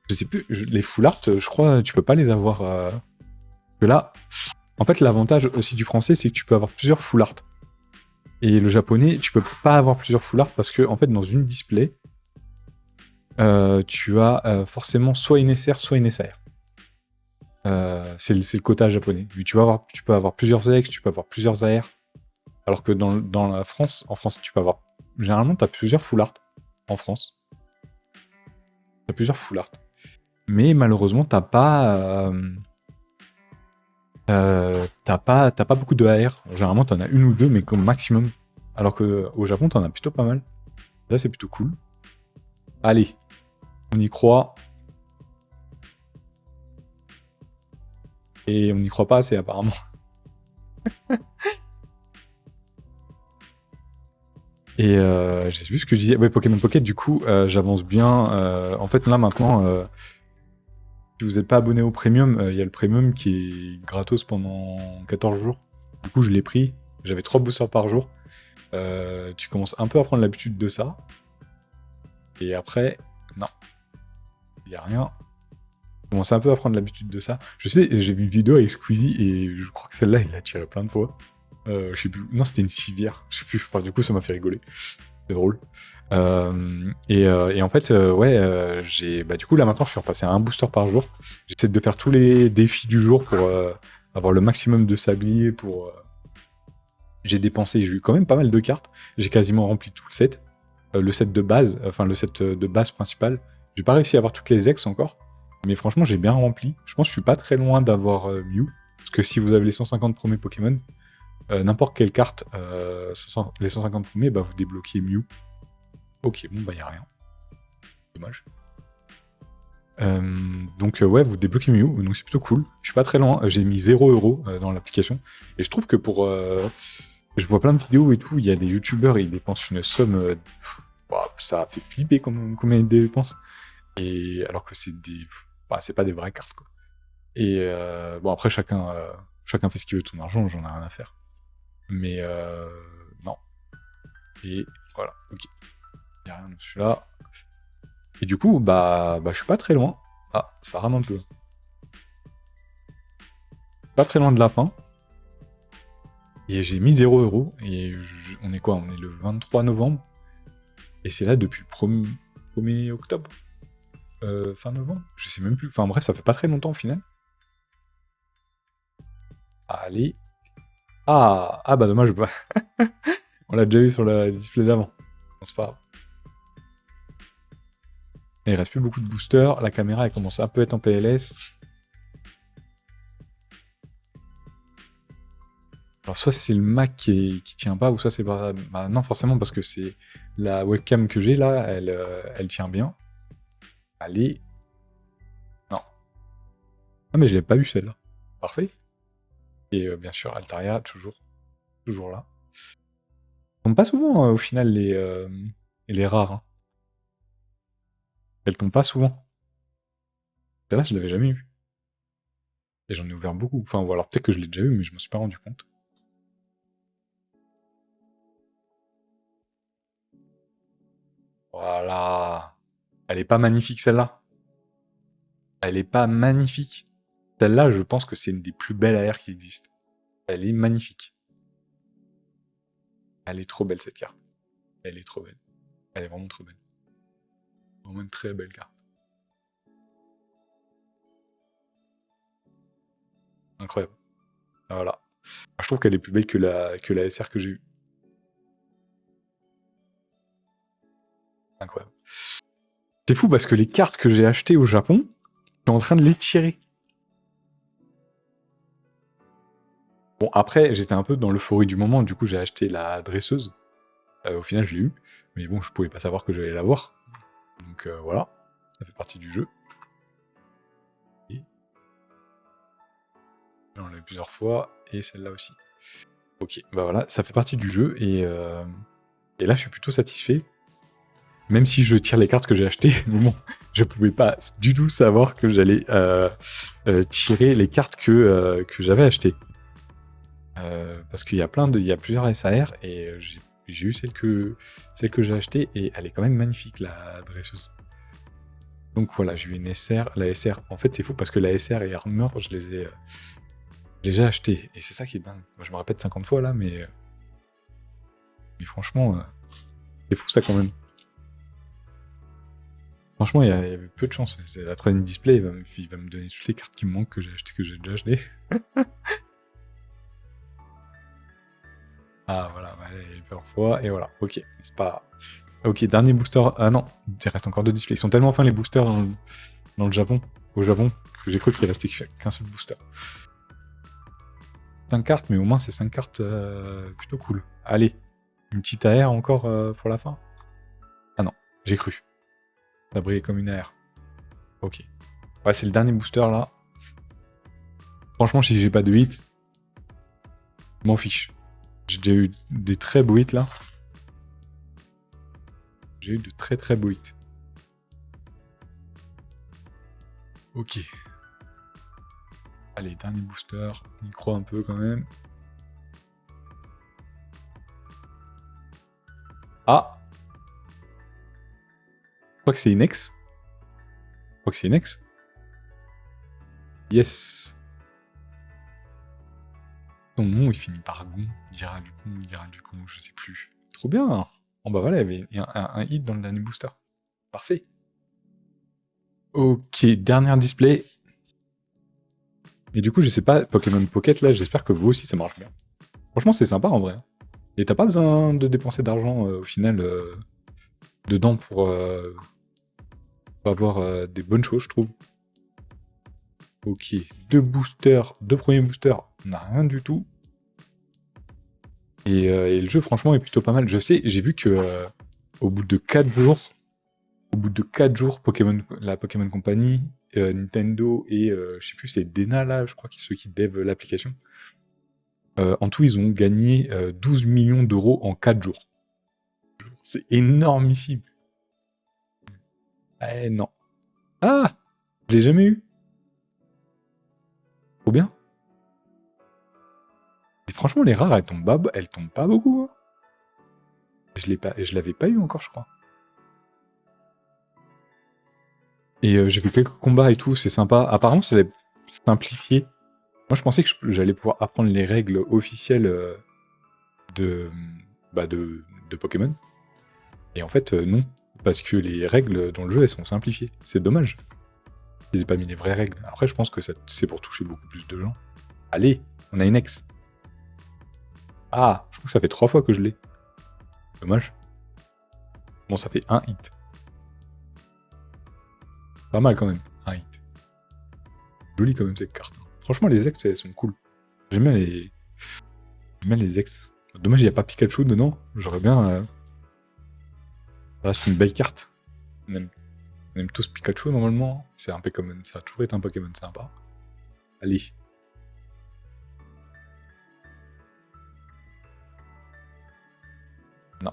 Je sais plus, les full art, je crois, tu peux pas les avoir. Que là, en fait, l'avantage aussi du français, c'est que tu peux avoir plusieurs full art. Et le japonais, tu peux pas avoir plusieurs full art parce que, en fait, dans une display, tu as forcément soit une SR, soit une SAR. C'est le quota japonais. Mais tu peux avoir plusieurs EX, tu peux avoir plusieurs AR. Alors que dans la France, en France, tu peux avoir... Généralement, tu as plusieurs full art en France. Tu as plusieurs full art. Mais malheureusement, t'as pas beaucoup de AR. Généralement, t'en as une ou deux, mais comme maximum. Alors qu'au Japon, t'en as plutôt pas mal. Ça, c'est plutôt cool. Allez, on y croit. Et on n'y croit pas assez, apparemment. Et je sais plus ce que je disais. Ouais, Pokémon Pocket, du coup, j'avance bien. En fait, là, maintenant, si vous n'êtes pas abonné au Premium, il y a le Premium qui est gratos pendant 14 jours. Du coup, je l'ai pris. J'avais 3 boosters par jour. Tu commences un peu à prendre l'habitude de ça. Et après, non. Il n'y a rien. Je commence un peu à prendre l'habitude de ça. Je sais, j'ai vu une vidéo avec Squeezie et je crois que celle-là, il l'a tiré plein de fois. Je sais plus. Non, c'était une civière. Je sais plus. Enfin, du coup, ça m'a fait rigoler. C'est drôle. Et en fait, ouais, du coup, là maintenant, je suis repassé à un booster par jour. J'essaie de faire tous les défis du jour pour avoir le maximum de sabliers. J'ai dépensé, j'ai eu quand même pas mal de cartes. J'ai quasiment rempli tout le set. Le set de base, enfin le set de base principal. J'ai pas réussi à avoir toutes les ex encore. Mais franchement, j'ai bien rempli. Je pense que je suis pas très loin d'avoir Mew. Parce que si vous avez les 150 premiers Pokémon, n'importe quelle carte, les 150 premiers, bah vous débloquez Mew. Ok, bon, bah, y a rien. Dommage. Donc, ouais, vous débloquez Mew, donc c'est plutôt cool. Je suis pas très loin, j'ai mis 0€ dans l'application. Et je trouve que pour... je vois plein de vidéos et tout, il y a des youtubeurs, ils dépensent une somme... ça fait flipper combien ils dépensent. Et alors que c'est des... c'est pas des vraies cartes, quoi. Et bon, après, chacun fait ce qu'il veut de son argent, j'en ai rien à faire. Mais non. Et voilà, ok. Il n'y a rien dessus là. Et du coup, je suis pas très loin. Ah, ça rame un peu. Pas très loin de la fin. Et j'ai mis 0€. Et on est quoi? On est le 23 novembre. Et c'est là depuis le 1er octobre. Fin novembre? Je sais même plus. Enfin bref, ça fait pas très longtemps au final. Allez. Ah, bah dommage. On l'a déjà eu sur la display d'avant. C'est pas grave. Et il reste plus beaucoup de boosters. La caméra, elle commence un peu à être en PLS. Alors soit c'est le Mac qui tient pas, ou soit c'est pas... Bah non, forcément, parce que c'est la webcam que j'ai là, elle tient bien. Allez. Non. Ah mais je l'ai pas vu celle-là. Parfait. Et bien sûr, Altaria, toujours là. Elles tombent pas souvent au final les rares. Hein. Elles tombent pas souvent. Celle-là, je l'avais jamais eu. Et j'en ai ouvert beaucoup. Enfin, ou alors peut-être que je l'ai déjà eu, mais je me suis pas rendu compte. Voilà. Elle est pas magnifique celle-là. Elle est pas magnifique. Celle-là, je pense que c'est une des plus belles AR qui existent. Elle est magnifique. Elle est trop belle cette carte. Elle est trop belle. Elle est vraiment trop belle. Vraiment une très belle carte. Incroyable. Voilà. Je trouve qu'elle est plus belle que la SR que j'ai eue. Incroyable. C'est fou parce que les cartes que j'ai achetées au Japon, je suis en train de les tirer. Bon, après, j'étais un peu dans l'euphorie du moment, du coup j'ai acheté la dresseuse. Au final, je l'ai eu, mais bon, je pouvais pas savoir que j'allais l'avoir. Donc voilà, ça fait partie du jeu. Et... j'en ai eu plusieurs fois, et celle-là aussi. Ok, bah voilà, ça fait partie du jeu, et là je suis plutôt satisfait. Même si je tire les cartes que j'ai achetées, bon, je pouvais pas du tout savoir que j'allais tirer les cartes que j'avais achetées. Parce qu'il y a il y a plusieurs SAR, et j'ai eu celle que j'ai achetée, et elle est quand même magnifique, la dresseuse. Donc voilà, j'ai eu une SR. La SR, en fait, c'est fou parce que la SR et Armor, je les ai déjà achetés. Et c'est ça qui est dingue. Moi, je me répète 50 fois là, mais franchement, c'est fou ça quand même. Franchement, il y avait peu de chance. La 3D Display, il va me donner toutes les cartes qui me manquent que j'ai achetées, que j'ai déjà achetées. Ah voilà, il y a eu plusieurs fois, et voilà. Ok, c'est pas... Ok, dernier booster. Ah non, il reste encore 2 displays. Ils sont tellement fins les boosters dans le Japon, au Japon, que j'ai cru qu'il restait qu'un seul booster. 5 cartes, mais au moins c'est 5 cartes plutôt cool. Allez, une petite AR encore pour la fin. Ah non, j'ai cru. Ça brillait comme une AR. Ok. Ouais, c'est le dernier booster là. Franchement, si j'ai pas de hit, je m'en fiche. J'ai déjà eu des très beaux hits là. J'ai eu de très très beaux hits. Ok. Allez, dernier booster. On y croit un peu quand même. Ah! Je crois que c'est Inex. Je crois que c'est Inex. Yes! Son nom, il finit par Gon. Il dira du con, je sais plus. Trop bien! Bon bah voilà, il y avait un hit dans le dernier booster. Parfait. Ok, dernière display. Et du coup, je sais pas, Pokémon Pocket, là, j'espère que vous aussi, ça marche bien. Franchement, c'est sympa, en vrai. Et t'as pas besoin de dépenser d'argent, au final, dedans pour avoir des bonnes choses, je trouve. Ok, 2 boosters, 2 premiers boosters, on n'a rien du tout. Et le jeu, franchement, est plutôt pas mal. Je sais, j'ai vu que au bout de 4 jours, la Pokémon Company, Nintendo et je sais plus, c'est Dena là, je crois, ceux qui dev l'application. En tout, ils ont gagné 12 millions d'euros en 4 jours. C'est énormissime. Eh non. Ah! Je l'ai jamais eu. Trop bien. Et franchement, les rares, elles tombent pas beaucoup. Hein. Je l'avais pas eu encore, je crois. Et j'ai fait quelques combats et tout, c'est sympa. Apparemment, ça va être simplifié. Moi, je pensais que j'allais pouvoir apprendre les règles officielles de Pokémon. Et en fait, non. Parce que les règles dans le jeu, elles sont simplifiées. C'est dommage. Ils n'aient pas mis les vraies règles. Après, je pense que c'est pour toucher beaucoup plus de gens. Allez, on a une ex. Ah, je crois que ça fait 3 fois que je l'ai. Dommage. Bon, ça fait un hit. Pas mal quand même, un hit. Jolie quand même cette carte. Franchement, les ex, elles sont cool. J'aime bien les ex. Dommage, il n'y a pas Pikachu dedans. J'aurais bien... Ça reste une belle carte. On aime tous Pikachu normalement. C'est un Pokémon, ça a toujours été un Pokémon sympa. Allez. Non.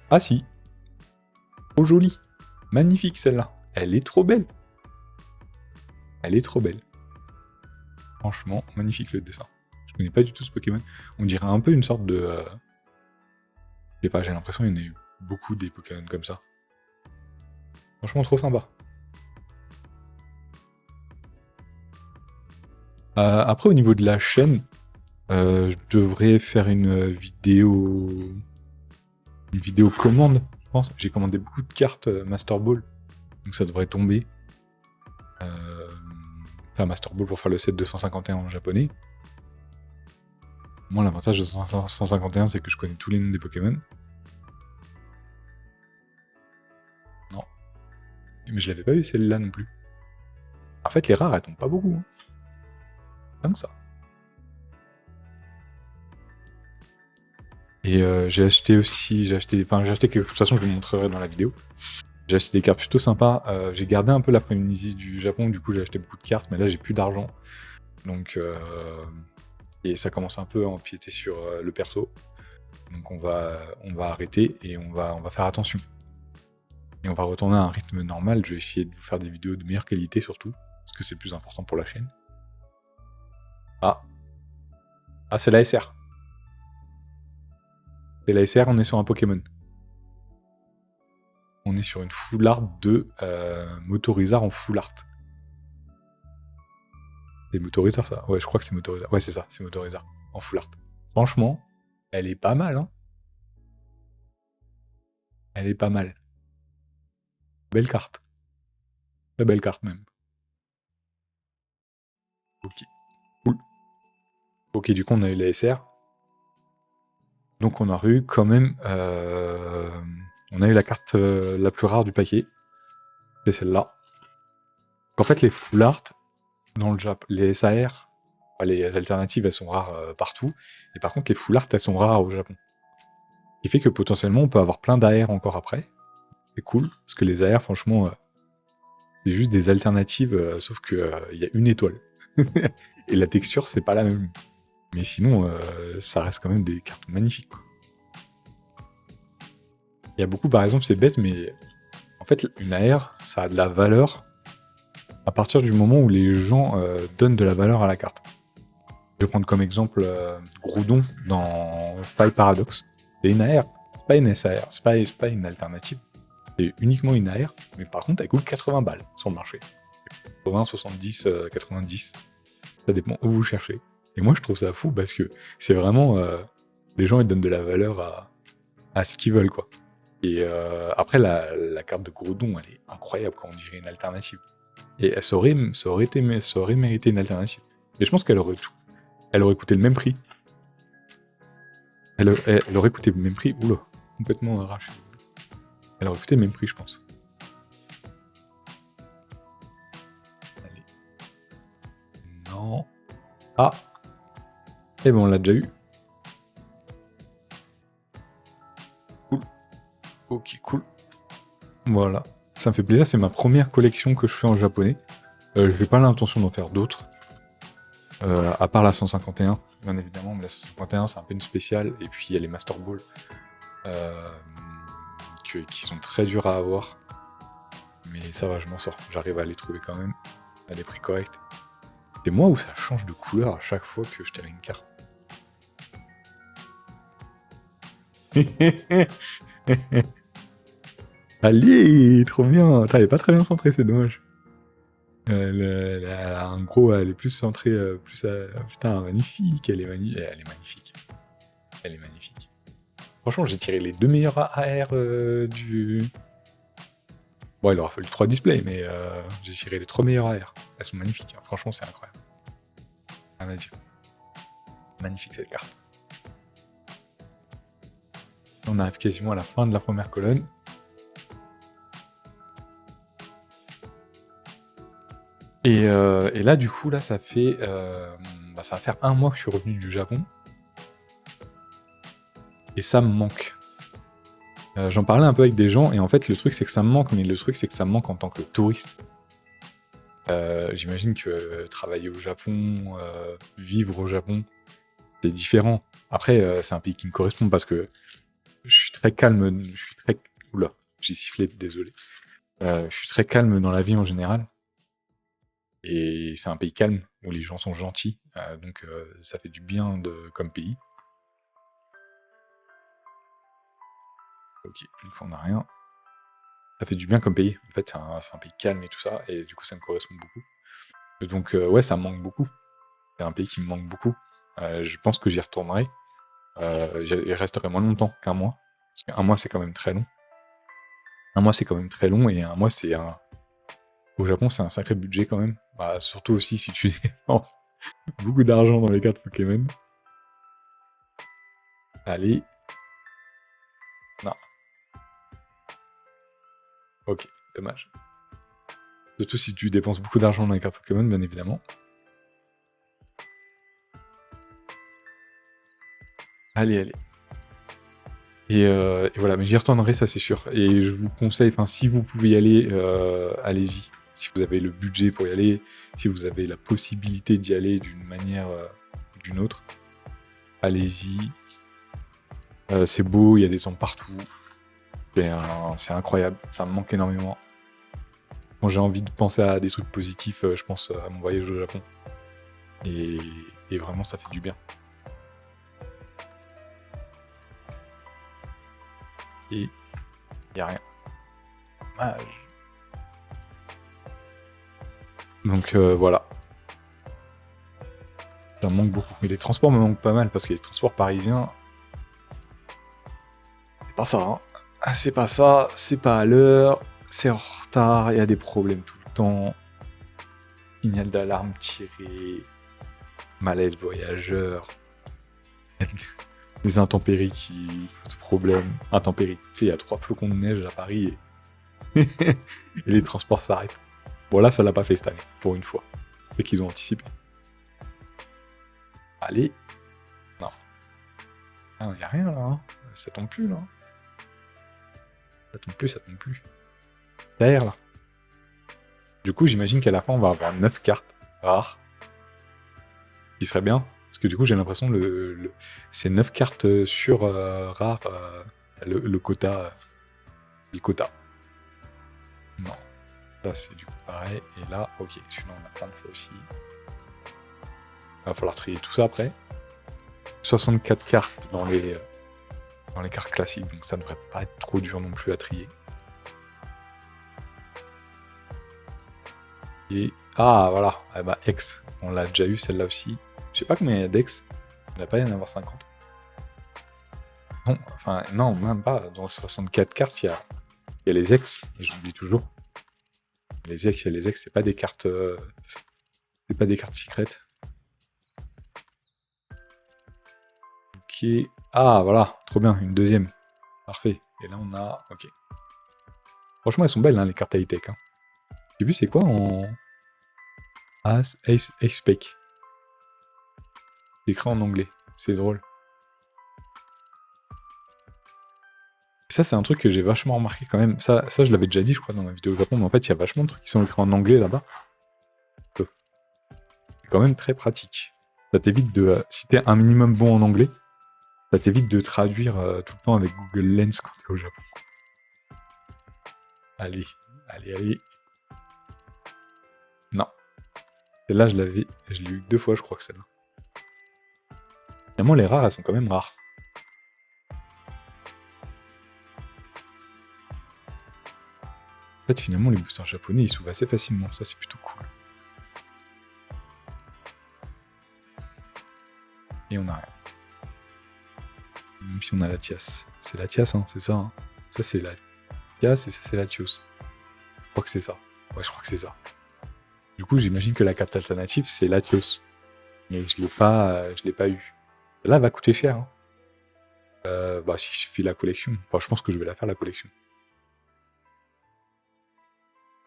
Ah si. Trop jolie. Magnifique celle-là. Elle est trop belle. Elle est trop belle. Franchement, magnifique le dessin. Je connais pas du tout ce Pokémon. On dirait un peu une sorte de... Je sais pas, j'ai l'impression qu'il y en a eu beaucoup des Pokémon comme ça. Franchement, trop sympa. Après, au niveau de la chaîne, je devrais faire une vidéo commande, je pense. J'ai commandé beaucoup de cartes Master Ball. Donc ça devrait tomber. Faire Master Ball pour faire le set 251 en japonais. Moi, l'avantage de 151, c'est que je connais tous les noms des Pokémon. Non. Mais je l'avais pas vu celle-là non plus. En fait, les rares, elles tombent pas beaucoup. Hein. Comme ça. Et j'ai acheté quelque chose. De toute façon, je vous le montrerai dans la vidéo. J'ai acheté des cartes plutôt sympas. J'ai gardé un peu la frénésie du Japon, du coup j'ai acheté beaucoup de cartes, mais là j'ai plus d'argent. Donc et ça commence un peu à empiéter sur le perso. Donc on va arrêter et on va faire attention. Et on va retourner à un rythme normal. Je vais essayer de vous faire des vidéos de meilleure qualité surtout, parce que c'est plus important pour la chaîne. Ah, c'est la SR. C'est la SR, on est sur un Pokémon. On est sur une full art de Motorizard en full art. C'est Motorizard ça? Ouais, je crois que c'est Motorizard. Ouais, c'est ça, c'est Motorizard en full art. Franchement, elle est pas mal, hein. Elle est pas mal. Belle carte. Très belle carte même. Ok. Cool. Ok, du coup, on a eu la SR. Donc, on a eu quand même... on a eu la carte la plus rare du paquet. C'est celle-là. En fait, les full art, dans le Japon, les SAR, les alternatives, elles sont rares partout. Et par contre, les full art, elles sont rares au Japon. Ce qui fait que potentiellement, on peut avoir plein d'AR encore après. C'est cool, parce que les AR, franchement, c'est juste des alternatives, sauf que y a une étoile. Et la texture, c'est pas la même. Mais sinon, ça reste quand même des cartes magnifiques, quoi. Il y a beaucoup, par exemple, c'est bête, mais en fait, une AR, ça a de la valeur à partir du moment où les gens donnent de la valeur à la carte. Je vais prendre comme exemple Groudon dans Five Paradox. C'est une AR, c'est pas une SAR, c'est pas une alternative. C'est uniquement une AR, mais par contre, elle coûte 80 balles sur le marché. 80, 70, 90. Ça dépend où vous cherchez. Et moi, je trouve ça fou parce que c'est vraiment... les gens, ils donnent de la valeur à ce qu'ils veulent, quoi. Et après, la carte de Groudon, elle est incroyable quand on dirait une alternative. Et ça aurait mérité une alternative. Et je pense qu'elle aurait tout. Elle aurait coûté le même prix. Elle aurait coûté le même prix. Oula, complètement arraché. Elle aurait coûté le même prix, je pense. Allez. Non. Ah. Eh ben, on l'a déjà eu. Cool. Ok, cool. Voilà. Ça me fait plaisir, c'est ma première collection que je fais en japonais. J'ai pas l'intention d'en faire d'autres. À part la 151, bien évidemment, mais la 151 c'est un peu une spéciale, et puis il y a les Master Ball qui sont très durs à avoir. Mais ça va, je m'en sors. J'arrive à les trouver quand même à des prix corrects. C'est moi où ça change de couleur à chaque fois que je tire une carte. Allez, trop bien. Elle est pas très bien centrée, c'est dommage. En gros, elle est plus centrée, putain, magnifique. Elle est magnifique. Elle est magnifique. Franchement, j'ai tiré les deux meilleurs AR du... Bon, il aura fallu 3 displays, mais j'ai tiré les 3 meilleurs AR. Elles sont magnifiques. Hein. Franchement, c'est incroyable. Rien à dire. Magnifique cette carte. On arrive quasiment à la fin de la première colonne. Et là, du coup, là, ça fait, ça va faire 1 mois que je suis revenu du Japon. Et ça me manque. J'en parlais un peu avec des gens, et en fait, le truc, c'est que ça me manque, mais le truc, c'est que ça me manque en tant que touriste. J'imagine que travailler au Japon, vivre au Japon, c'est différent. Après, c'est un pays qui me correspond parce que je suis très calme, Oula, j'ai sifflé, désolé. Je suis très calme dans la vie en général. Et c'est un pays calme, où les gens sont gentils, donc ça fait du bien comme pays. Ok, une fois on n'a rien. Ça fait du bien comme pays, en fait c'est un pays calme et tout ça, et du coup ça me correspond beaucoup. Et donc ouais, ça me manque beaucoup. C'est un pays qui me manque beaucoup. Je pense que j'y retournerai. J'y resterai moins longtemps qu'1 mois. Parce qu'1 mois c'est quand même très long. 1 mois c'est quand même très long, et 1 mois c'est Au Japon, c'est un sacré budget quand même. Bah, surtout aussi si tu dépenses beaucoup d'argent dans les cartes Pokémon. Allez. Non. Ok, dommage. Surtout si tu dépenses beaucoup d'argent dans les cartes Pokémon, bien évidemment. Allez, allez. Et voilà, mais j'y retournerai, ça c'est sûr. Et je vous conseille, enfin, si vous pouvez y aller, allez-y. Si vous avez le budget pour y aller, si vous avez la possibilité d'y aller d'une manière ou d'une autre, allez-y. C'est beau, il y a des temps partout. C'est incroyable, ça me manque énormément. Quand j'ai envie de penser à des trucs positifs, je pense à mon voyage au Japon. Et vraiment, ça fait du bien. Et il n'y a rien. Dommage. Donc voilà. Ça me manque beaucoup. Mais les transports me manquent pas mal, parce que les transports parisiens... C'est pas ça, hein. Ah, c'est pas ça, c'est pas à l'heure, c'est en retard, il y a des problèmes tout le temps. Signal d'alarme tiré, malaise voyageur, des intempéries qui posent problème. Intempéries, tu sais, il y a 3 flocons de neige à Paris et, et les transports s'arrêtent. Bon là, ça l'a pas fait cette année, pour une fois. C'est qu'ils ont anticipé. Allez. Non. Ah, y a rien là, hein. Ça tombe plus là. Ça tombe plus, ça tombe plus. Derrière là. Du coup, j'imagine qu'à la fin, on va avoir 9 cartes rares. Ce qui serait bien. Parce que du coup, j'ai l'impression c'est 9 cartes sur rares. Le quota. Le quota. Non. Ça, c'est du coup pareil. Et là, ok. Celui-là, on a plein de fois aussi. Il va falloir trier tout ça après. 64 cartes dans les cartes classiques. Donc ça ne devrait pas être trop dur non plus à trier. Et... Ah, voilà. Ah bah, X. On l'a déjà eu, celle-là aussi. Je sais pas combien il y a d'X. Il n'y a pas y en avoir 50. Non, enfin, non, même pas. Dans 64 cartes, il y a les ex, et j'oublie toujours. Les ex, c'est pas des cartes. C'est pas des cartes secrètes. Ok. Ah, voilà, trop bien, une deuxième. Parfait. Et là, on a. Ok. Franchement, elles sont belles, hein, les cartes high-tech. Hein. J'ai vu, c'est quoi en. As, Ace, Ace-Spec. C'est écrit en anglais. C'est drôle. Ça, c'est un truc que j'ai vachement remarqué quand même. Ça, je l'avais déjà dit, je crois, dans ma vidéo au Japon, mais en fait, il y a vachement de trucs qui sont écrits en anglais là-bas. C'est quand même très pratique. Ça t'évite de... si t'es un minimum bon en anglais, ça t'évite de traduire tout le temps avec Google Lens quand t'es au Japon. Allez, allez, allez. Non. Celle-là, je l'ai eu 2 fois, je crois que celle-là. Finalement, les rares, elles sont quand même rares. En fait, finalement, les boosters japonais, ils s'ouvrent assez facilement. Ça, c'est plutôt cool. Et on a rien. Même si on a la Tias. C'est la Tias, hein, c'est ça. Hein. Ça, c'est la Tias et ça, c'est la Tios. Je crois que c'est ça. Ouais, je crois que c'est ça. Du coup, j'imagine que la carte alternative, c'est Latios. Mais je l'ai pas eu. Là, elle va coûter cher. Hein. Bah, si je fais la collection. Enfin, je pense que je vais la faire, la collection.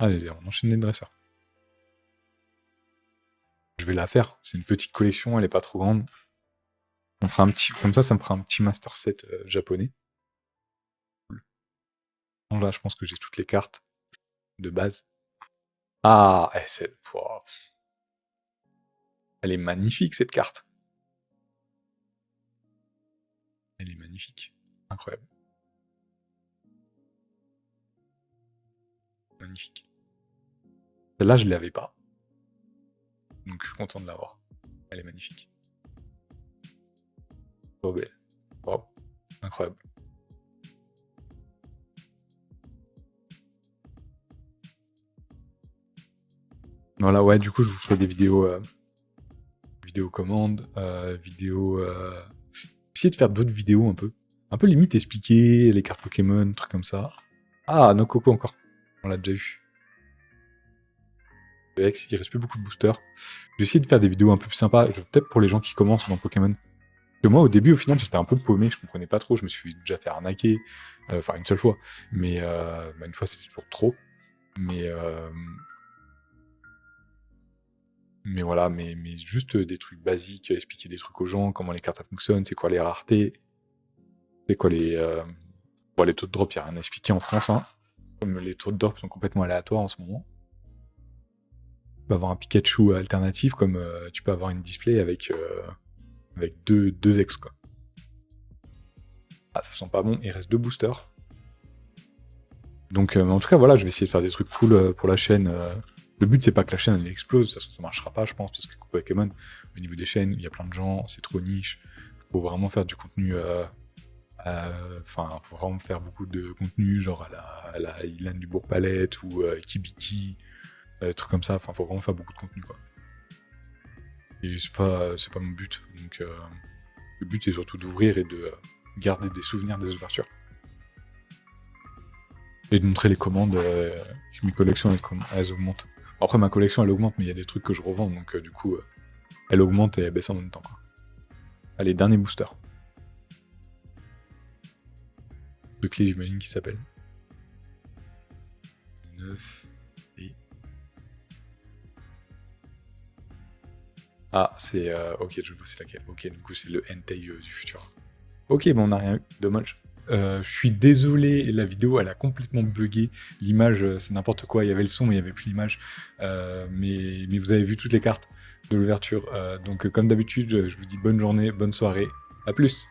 Allez, on enchaîne les dresseurs. Je vais la faire. C'est une petite collection, elle est pas trop grande. On fera un petit... Comme ça me fera un petit master set japonais. Bon, là, je pense que j'ai toutes les cartes de base. Ah, wow. Elle est magnifique, cette carte. Elle est magnifique. Incroyable. Magnifique. Celle-là, je ne l'avais pas. Donc, je suis content de l'avoir. Elle est magnifique. Trop belle. Wow. Incroyable. Voilà, ouais, du coup, je vous ferai des vidéos... vidéos commandes, Essayez de faire d'autres vidéos un peu. Un peu limite expliquer les cartes Pokémon, trucs comme ça. Ah, no Coco encore. On l'a déjà eu. X, il reste plus beaucoup de boosters. Je vais essayer de faire des vidéos un peu plus sympas, peut-être pour les gens qui commencent dans Pokémon. Parce que moi, au début, au final, j'étais un peu paumé, je comprenais pas trop, je me suis déjà fait arnaquer, enfin une seule fois, mais une fois c'était toujours trop. Mais voilà, mais juste des trucs basiques, expliquer des trucs aux gens, comment les cartes fonctionnent, c'est quoi les raretés, c'est quoi les taux de drop, il n'y a rien à expliquer en France, hein. Comme les taux de drop sont complètement aléatoires en ce moment. Tu peux avoir un Pikachu alternatif, comme tu peux avoir une display avec deux X, quoi. Ah, ça sent pas bon, il reste 2 boosters. Donc, en tout cas, voilà, je vais essayer de faire des trucs cool pour la chaîne. Le but, c'est pas que la chaîne elle explose, de toute façon, ça marchera pas, je pense, parce que Pokémon, au niveau des chaînes, il y a plein de gens, c'est trop niche. Faut vraiment faire du contenu. Faut vraiment faire beaucoup de contenu, genre à la Ilan du Bourg-Palette ou Kibiti, des trucs comme ça. Enfin, faut vraiment faire beaucoup de contenu, quoi. Et c'est pas mon but. Donc, le but, c'est surtout d'ouvrir et de garder des souvenirs des ouvertures. Et de montrer les commandes, que mes collections elles augmentent. Après, ma collection elle augmente, mais il y a des trucs que je revends, donc du coup, elle augmente et elle baisse en même temps, quoi. Allez, dernier booster. De clé, j'imagine qu'il s'appelle. 9 et. Ah, c'est. Ok, je vois c'est laquelle. Ok, du coup, c'est le Entei du futur. Ok, bon, on n'a rien eu. Dommage. Je suis désolé, la vidéo elle a complètement bugué. L'image, c'est n'importe quoi. Il y avait le son, mais il n'y avait plus l'image. Mais vous avez vu toutes les cartes de l'ouverture. Donc, comme d'habitude, je vous dis bonne journée, bonne soirée. À plus!